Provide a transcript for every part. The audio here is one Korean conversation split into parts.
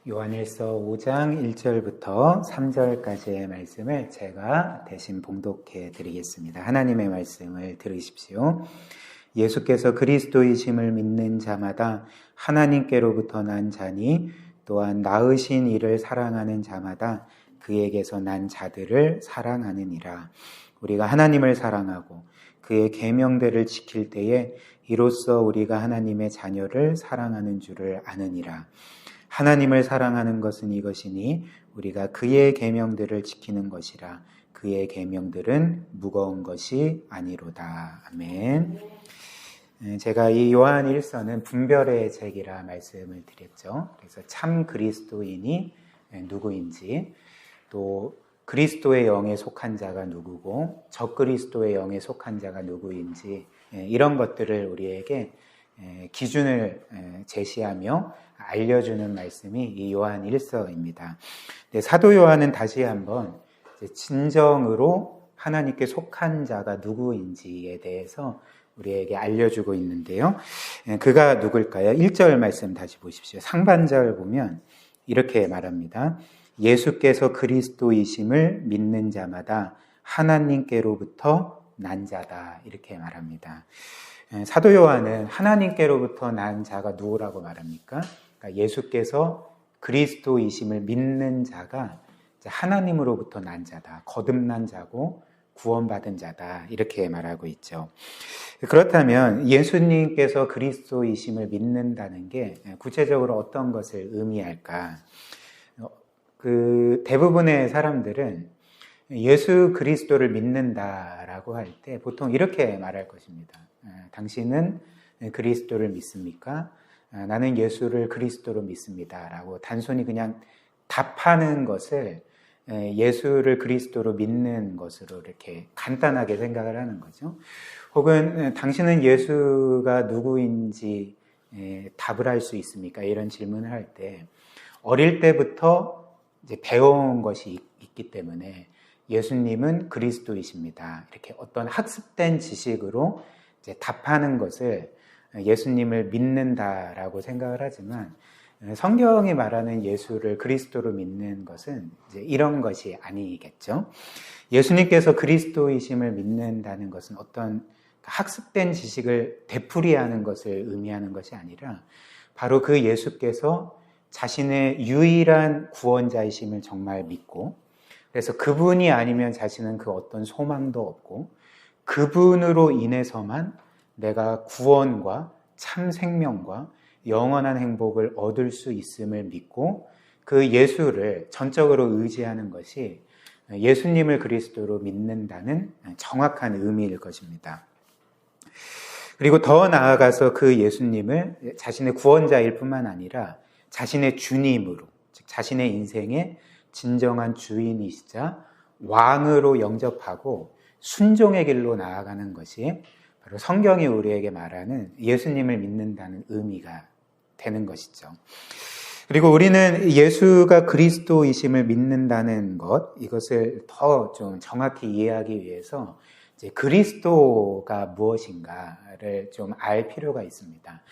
요한일서 5장 1절부터 3절까지의 말씀을 제가 대신 봉독해 드리겠습니다. 하나님의 말씀을 들으십시오. 예수께서 그리스도이심을 믿는 자마다 하나님께로부터 난 자니 또한 낳으신 이를 사랑하는 자마다 그에게서 난 자들을 사랑하느니라. 우리가 하나님을 사랑하고 그의 계명들을 지킬 때에 이로써 우리가 하나님의 자녀를 사랑하는 줄을 아느니라. 하나님을 사랑하는 것은 이것이니 우리가 그의 계명들을 지키는 것이라. 그의 계명들은 무거운 것이 아니로다. 아멘. 제가 이 요한 1서는 분별의 책이라 말씀을 드렸죠. 그래서 참 그리스도인이 누구인지, 또 그리스도의 영에 속한 자가 누구고 적그리스도의 영에 속한 자가 누구인지, 이런 것들을 우리에게 기준을 제시하며 알려주는 말씀이 이 요한 1서입니다. 사도 요한은 다시 한번 진정으로 하나님께 속한 자가 누구인지에 대해서 우리에게 알려주고 있는데요. 그가 누굴까요? 1절 말씀 다시 보십시오. 상반절 보면 이렇게 말합니다. 예수께서 그리스도이심을 믿는 자마다 하나님께로부터 난 자다. 이렇게 말합니다. 사도 요한은 하나님께로부터 난 자가 누구라고 말합니까? 그러니까 예수께서 그리스도이심을 믿는 자가 하나님으로부터 난 자다. 거듭난 자고 구원받은 자다. 이렇게 말하고 있죠. 그렇다면 예수님께서 그리스도이심을 믿는다는 게 구체적으로 어떤 것을 의미할까? 대부분의 사람들은 예수 그리스도를 믿는다라고 할 때 보통 이렇게 말할 것입니다. 당신은 그리스도를 믿습니까? 나는 예수를 그리스도로 믿습니다. 라고 단순히 그냥 답하는 것을 예수를 그리스도로 믿는 것으로 이렇게 간단하게 생각을 하는 거죠. 혹은 당신은 예수가 누구인지 답을 할 수 있습니까? 이런 질문을 할 때 어릴 때부터 이제 배워온 것이 있기 때문에 예수님은 그리스도이십니다. 이렇게 어떤 학습된 지식으로 이제 답하는 것을 예수님을 믿는다라고 생각을 하지만 성경이 말하는 예수를 그리스도로 믿는 것은 이제 이런 것이 아니겠죠. 예수님께서 그리스도이심을 믿는다는 것은 어떤 학습된 지식을 되풀이하는 것을 의미하는 것이 아니라 바로 그 예수께서 자신의 유일한 구원자이심을 정말 믿고, 그래서 그분이 아니면 자신은 그 어떤 소망도 없고 그분으로 인해서만 내가 구원과 참 생명과 영원한 행복을 얻을 수 있음을 믿고 그 예수를 전적으로 의지하는 것이 예수님을 그리스도로 믿는다는 정확한 의미일 것입니다. 그리고 더 나아가서 그 예수님을 자신의 구원자일 뿐만 아니라 자신의 주님으로, 즉 자신의 인생의 진정한 주인이시자 왕으로 영접하고 순종의 길로 나아가는 것이 바로 성경이 우리에게 말하는 예수님을 믿는다는 의미가 되는 것이죠. 그리고 우리는 예수가 그리스도이심을 믿는다는 것, 이것을 더 좀 정확히 이해하기 위해서 이제 그리스도가 무엇인가를 좀 알 필요가 있습니다.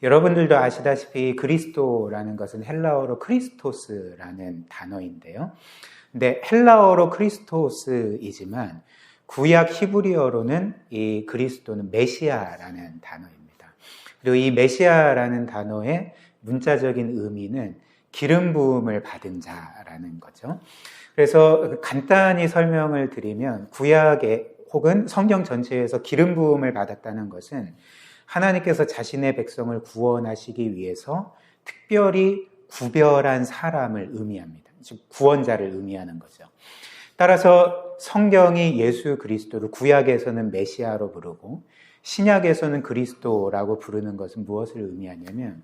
여러분들도 아시다시피 그리스도라는 것은 헬라어로 크리스토스라는 단어인데요. 근데 헬라어로 크리스토스이지만 구약 히브리어로는 이 그리스도는 메시아라는 단어입니다. 그리고 이 메시아라는 단어의 문자적인 의미는 기름 부음을 받은 자라는 거죠. 그래서 간단히 설명을 드리면 구약에 혹은 성경 전체에서 기름 부음을 받았다는 것은 하나님께서 자신의 백성을 구원하시기 위해서 특별히 구별한 사람을 의미합니다. 즉 구원자를 의미하는 거죠. 따라서 성경이 예수 그리스도를 구약에서는 메시아로 부르고 신약에서는 그리스도라고 부르는 것은 무엇을 의미하냐면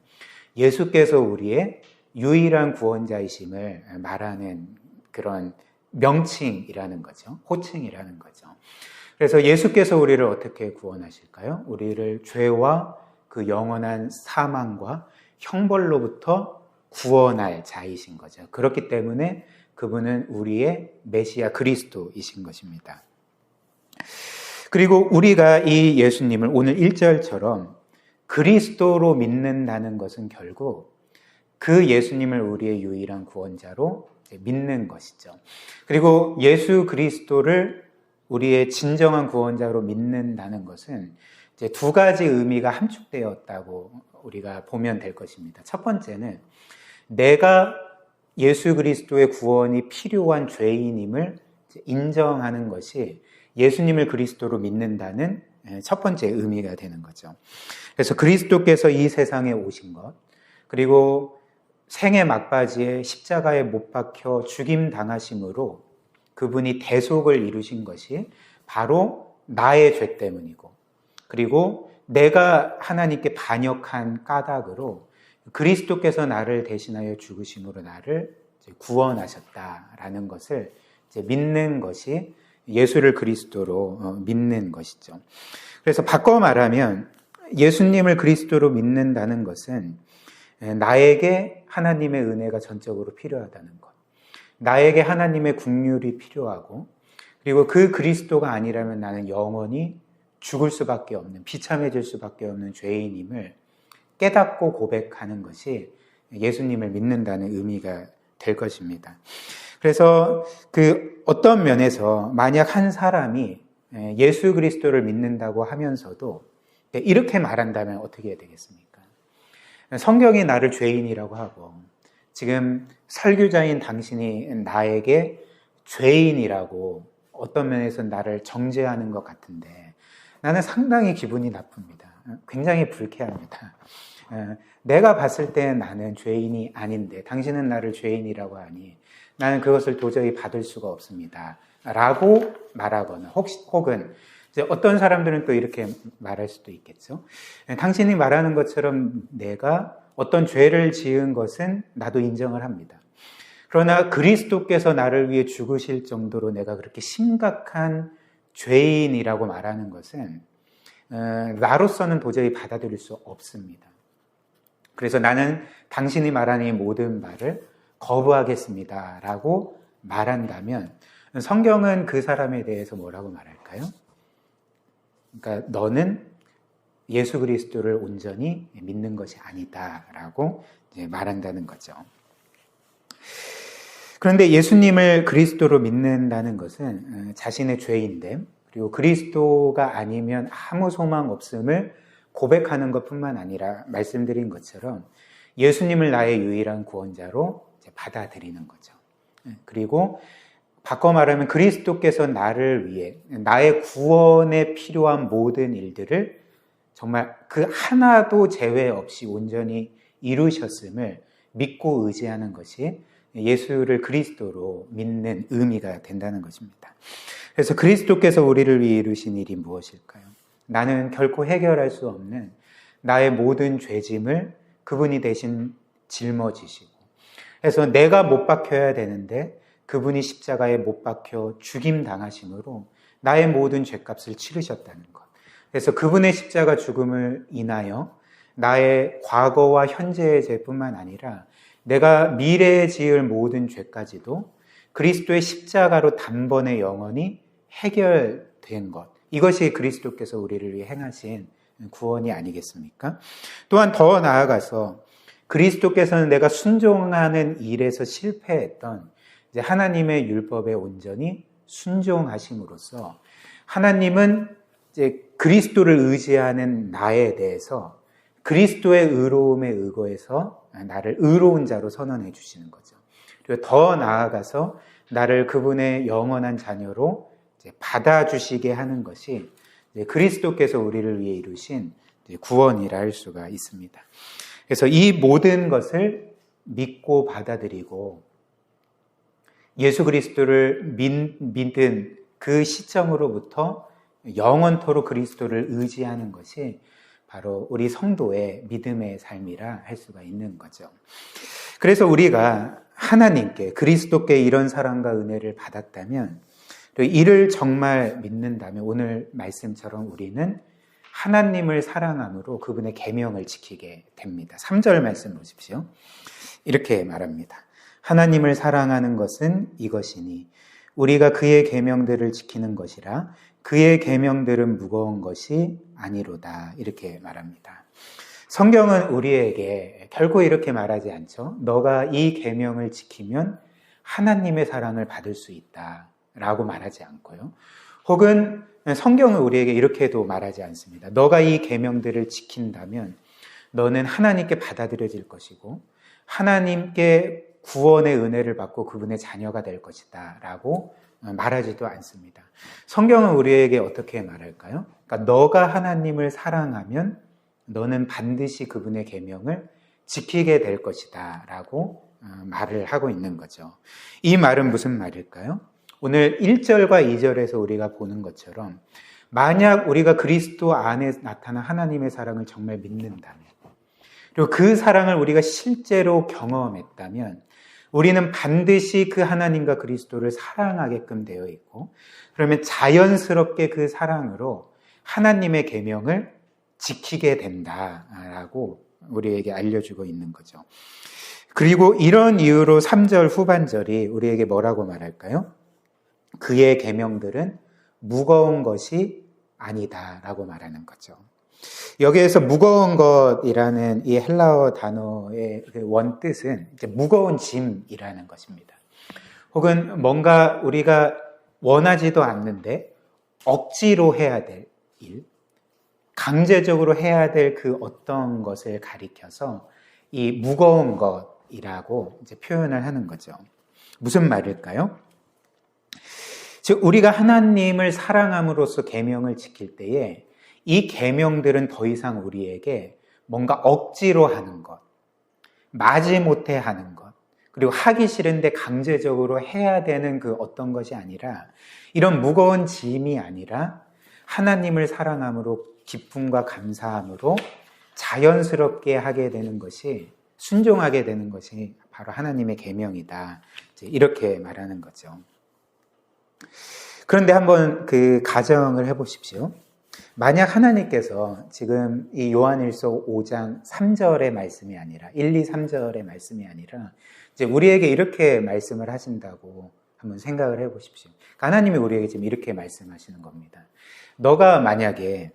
예수께서 우리의 유일한 구원자이심을 말하는 그런 명칭이라는 거죠. 호칭이라는 거죠. 그래서 예수께서 우리를 어떻게 구원하실까요? 우리를 죄와 그 영원한 사망과 형벌로부터 구원할 자이신 거죠. 그렇기 때문에 그분은 우리의 메시아 그리스도이신 것입니다. 그리고 우리가 이 예수님을 오늘 1절처럼 그리스도로 믿는다는 것은 결국 그 예수님을 우리의 유일한 구원자로 믿는 것이죠. 그리고 예수 그리스도를 우리의 진정한 구원자로 믿는다는 것은 이제 두 가지 의미가 함축되었다고 우리가 보면 될 것입니다. 첫 번째는 내가 예수 그리스도의 구원이 필요한 죄인임을 인정하는 것이 예수님을 그리스도로 믿는다는 첫 번째 의미가 되는 거죠. 그래서 그리스도께서 이 세상에 오신 것, 그리고 생의 막바지에 십자가에 못 박혀 죽임 당하심으로 그분이 대속을 이루신 것이 바로 나의 죄 때문이고, 그리고 내가 하나님께 반역한 까닭으로 그리스도께서 나를 대신하여 죽으심으로 나를 구원하셨다라는 것을 믿는 것이 예수를 그리스도로 믿는 것이죠. 그래서 바꿔 말하면 예수님을 그리스도로 믿는다는 것은 나에게 하나님의 은혜가 전적으로 필요하다는 것, 나에게 하나님의 긍휼이 필요하고, 그리고 그 그리스도가 아니라면 나는 영원히 죽을 수밖에 없는, 비참해질 수밖에 없는 죄인임을 깨닫고 고백하는 것이 예수님을 믿는다는 의미가 될 것입니다. 그래서 그 어떤 면에서 만약 한 사람이 예수 그리스도를 믿는다고 하면서도 이렇게 말한다면 어떻게 해야 되겠습니까? 성경이 나를 죄인이라고 하고 지금 설교자인 당신이 나에게 죄인이라고 어떤 면에서 나를 정죄하는 것 같은데 나는 상당히 기분이 나쁩니다. 굉장히 불쾌합니다. 내가 봤을 때 나는 죄인이 아닌데 당신은 나를 죄인이라고 하니 나는 그것을 도저히 받을 수가 없습니다. 라고 말하거나 혹은 이제 어떤 사람들은 또 이렇게 말할 수도 있겠죠. 당신이 말하는 것처럼 내가 어떤 죄를 지은 것은 나도 인정을 합니다. 그러나 그리스도께서 나를 위해 죽으실 정도로 내가 그렇게 심각한 죄인이라고 말하는 것은 나로서는 도저히 받아들일 수 없습니다. 그래서 나는 당신이 말하는 이 모든 말을 거부하겠습니다 라고 말한다면 성경은 그 사람에 대해서 뭐라고 말할까요? 그러니까 너는 예수 그리스도를 온전히 믿는 것이 아니다 라고 말한다는 거죠. 그런데 예수님을 그리스도로 믿는다는 것은 자신의 죄인됨, 그리고 그리스도가 아니면 아무 소망 없음을 고백하는 것뿐만 아니라 말씀드린 것처럼 예수님을 나의 유일한 구원자로 받아들이는 거죠. 그리고 바꿔 말하면 그리스도께서 나를 위해 나의 구원에 필요한 모든 일들을 정말 그 하나도 제외 없이 온전히 이루셨음을 믿고 의지하는 것이 예수를 그리스도로 믿는 의미가 된다는 것입니다. 그래서 그리스도께서 우리를 위해 이루신 일이 무엇일까요? 나는 결코 해결할 수 없는 나의 모든 죄짐을 그분이 대신 짊어지시고, 그래서 내가 못 박혀야 되는데 그분이 십자가에 못 박혀 죽임 당하심으로 나의 모든 죄값을 치르셨다는 것. 그래서 그분의 십자가 죽음을 인하여 나의 과거와 현재의 죄뿐만 아니라 내가 미래에 지을 모든 죄까지도 그리스도의 십자가로 단번에 영원히 해결된 것. 이것이 그리스도께서 우리를 위해 행하신 구원이 아니겠습니까? 또한 더 나아가서 그리스도께서는 내가 순종하는 일에서 실패했던 이제 하나님의 율법에 온전히 순종하심으로써 하나님은 이제 그리스도를 의지하는 나에 대해서 그리스도의 의로움에 의거해서 나를 의로운 자로 선언해 주시는 거죠. 그리고 더 나아가서 나를 그분의 영원한 자녀로 이제 받아주시게 하는 것이 이제 그리스도께서 우리를 위해 이루신 구원이라 할 수가 있습니다. 그래서 이 모든 것을 믿고 받아들이고 예수 그리스도를 믿은 그 시점으로부터 영원토록 그리스도를 의지하는 것이 바로 우리 성도의 믿음의 삶이라 할 수가 있는 거죠. 그래서 우리가 하나님께 그리스도께 이런 사랑과 은혜를 받았다면, 이를 정말 믿는다면 오늘 말씀처럼 우리는 하나님을 사랑함으로 그분의 계명을 지키게 됩니다. 3절 말씀 보십시오. 이렇게 말합니다. 하나님을 사랑하는 것은 이것이니 우리가 그의 계명들을 지키는 것이라 그의 계명들은 무거운 것이 아니로다. 이렇게 말합니다. 성경은 우리에게 결코 이렇게 말하지 않죠. 너가 이 계명을 지키면 하나님의 사랑을 받을 수 있다라고 말하지 않고요. 혹은 성경은 우리에게 이렇게도 말하지 않습니다. 너가 이 계명들을 지킨다면 너는 하나님께 받아들여질 것이고 하나님께 구원의 은혜를 받고 그분의 자녀가 될 것이다 라고 말하지도 않습니다. 성경은 우리에게 어떻게 말할까요? 그러니까 너가 하나님을 사랑하면 너는 반드시 그분의 계명을 지키게 될 것이다 라고 말을 하고 있는 거죠. 이 말은 무슨 말일까요? 오늘 1절과 2절에서 우리가 보는 것처럼 만약 우리가 그리스도 안에 나타난 하나님의 사랑을 정말 믿는다면 그리고 그 사랑을 우리가 실제로 경험했다면 우리는 반드시 그 하나님과 그리스도를 사랑하게끔 되어 있고 그러면 자연스럽게 그 사랑으로 하나님의 계명을 지키게 된다라고 우리에게 알려주고 있는 거죠. 그리고 이런 이유로 3절 후반절이 우리에게 뭐라고 말할까요? 그의 계명들은 무거운 것이 아니다라고 말하는 거죠. 여기에서 무거운 것이라는 이 헬라어 단어의 원뜻은 이제 무거운 짐이라는 것입니다. 혹은 뭔가 우리가 원하지도 않는데 억지로 해야 될 일, 강제적으로 해야 될 그 어떤 것을 가리켜서 이 무거운 것이라고 이제 표현을 하는 거죠. 무슨 말일까요? 즉 우리가 하나님을 사랑함으로써 계명을 지킬 때에 이 계명들은 더 이상 우리에게 뭔가 억지로 하는 것, 마지못해 하는 것, 그리고 하기 싫은데 강제적으로 해야 되는 그 어떤 것이 아니라 이런 무거운 짐이 아니라 하나님을 사랑함으로 기쁨과 감사함으로 자연스럽게 하게 되는 것이 순종하게 되는 것이 바로 하나님의 계명이다. 이렇게 말하는 거죠. 그런데 한번 그 가정을 해보십시오. 만약 하나님께서 지금 이 요한일서 5장 3절의 말씀이 아니라 1, 2, 3절의 말씀이 아니라 이제 우리에게 이렇게 말씀을 하신다고 한번 생각을 해보십시오. 하나님이 우리에게 지금 이렇게 말씀하시는 겁니다. 너가 만약에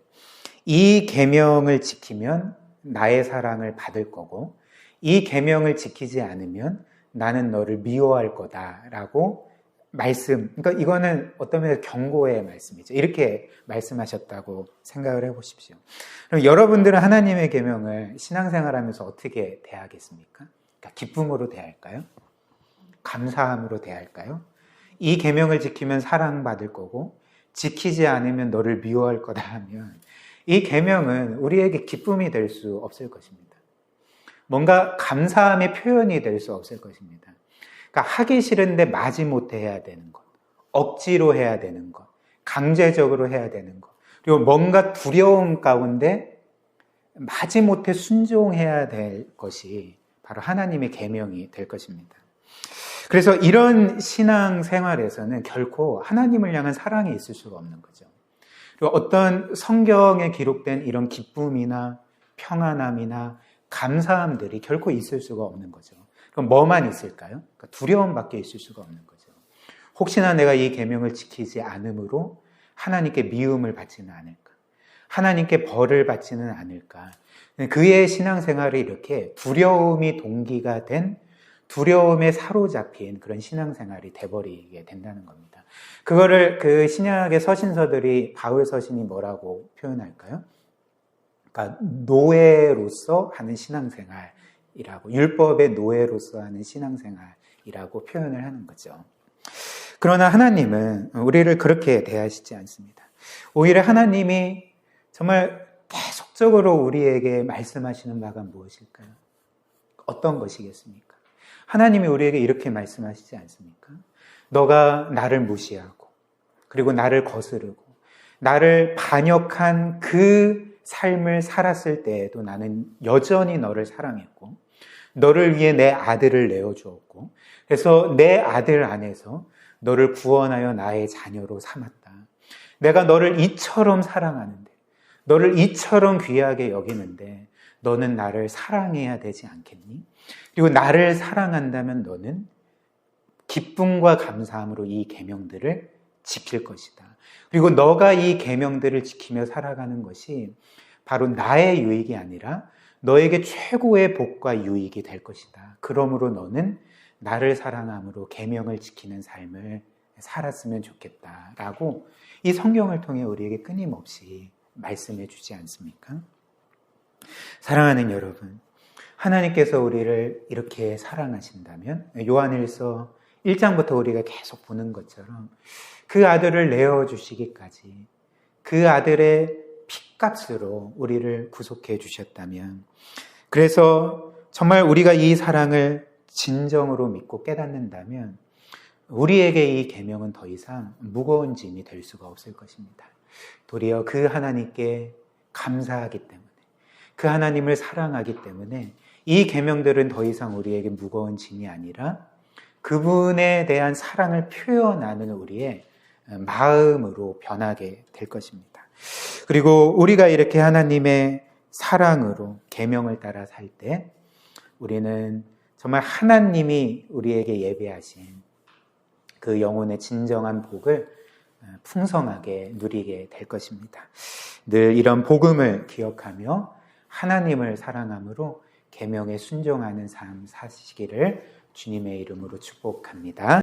이 계명을 지키면 나의 사랑을 받을 거고 이 계명을 지키지 않으면 나는 너를 미워할 거다라고 말씀, 그러니까 이거는 어떤 면에서 경고의 말씀이죠. 이렇게 말씀하셨다고 생각을 해보십시오. 그럼 여러분들은 하나님의 계명을 신앙생활하면서 어떻게 대하겠습니까? 그러니까 기쁨으로 대할까요? 감사함으로 대할까요? 이 계명을 지키면 사랑받을 거고 지키지 않으면 너를 미워할 거다 하면 이 계명은 우리에게 기쁨이 될 수 없을 것입니다. 뭔가 감사함의 표현이 될 수 없을 것입니다. 그러니까 하기 싫은데 마지못해 해야 되는 것, 억지로 해야 되는 것, 강제적으로 해야 되는 것, 그리고 뭔가 두려움 가운데 마지못해 순종해야 될 것이 바로 하나님의 계명이 될 것입니다. 그래서 이런 신앙생활에서는 결코 하나님을 향한 사랑이 있을 수가 없는 거죠. 그리고 어떤 성경에 기록된 이런 기쁨이나 평안함이나 감사함들이 결코 있을 수가 없는 거죠. 그럼 뭐만 있을까요? 그러니까 두려움밖에 있을 수가 없는 거죠. 혹시나 내가 이 계명을 지키지 않음으로 하나님께 미움을 받지는 않을까? 하나님께 벌을 받지는 않을까? 그의 신앙생활이 이렇게 두려움이 동기가 된 두려움에 사로잡힌 그런 신앙생활이 돼버리게 된다는 겁니다. 그거를 그 신약의 서신서들이 바울 서신이 뭐라고 표현할까요? 그러니까 노예로서 하는 신앙생활이라고, 율법의 노예로서 하는 신앙생활이라고 표현을 하는 거죠. 그러나 하나님은 우리를 그렇게 대하시지 않습니다. 오히려 하나님이 정말 계속적으로 우리에게 말씀하시는 바가 무엇일까요? 어떤 것이겠습니까? 하나님이 우리에게 이렇게 말씀하시지 않습니까? 너가 나를 무시하고 그리고 나를 거스르고 나를 반역한 그 삶을 살았을 때에도 나는 여전히 너를 사랑했고 너를 위해 내 아들을 내어주었고 그래서 내 아들 안에서 너를 구원하여 나의 자녀로 삼았다. 내가 너를 이처럼 사랑하는데 너를 이처럼 귀하게 여기는데 너는 나를 사랑해야 되지 않겠니? 그리고 나를 사랑한다면 너는 기쁨과 감사함으로 이 계명들을 지킬 것이다. 그리고 너가 이 계명들을 지키며 살아가는 것이 바로 나의 유익이 아니라 너에게 최고의 복과 유익이 될 것이다. 그러므로 너는 나를 사랑함으로 계명을 지키는 삶을 살았으면 좋겠다라고 이 성경을 통해 우리에게 끊임없이 말씀해 주지 않습니까? 사랑하는 여러분, 하나님께서 우리를 이렇게 사랑하신다면 요한일서 1장부터 우리가 계속 보는 것처럼 그 아들을 내어주시기까지 그 아들의 핏값으로 우리를 구속해 주셨다면, 그래서 정말 우리가 이 사랑을 진정으로 믿고 깨닫는다면 우리에게 이 계명은 더 이상 무거운 짐이 될 수가 없을 것입니다. 도리어 그 하나님께 감사하기 때문에, 그 하나님을 사랑하기 때문에 이 계명들은 더 이상 우리에게 무거운 짐이 아니라 그분에 대한 사랑을 표현하는 우리의 마음으로 변하게 될 것입니다. 그리고 우리가 이렇게 하나님의 사랑으로 계명을 따라 살 때 우리는 정말 하나님이 우리에게 예배하신 그 영혼의 진정한 복을 풍성하게 누리게 될 것입니다. 늘 이런 복음을 기억하며 하나님을 사랑함으로 계명에 순종하는 삶 사시기를 주님의 이름으로 축복합니다.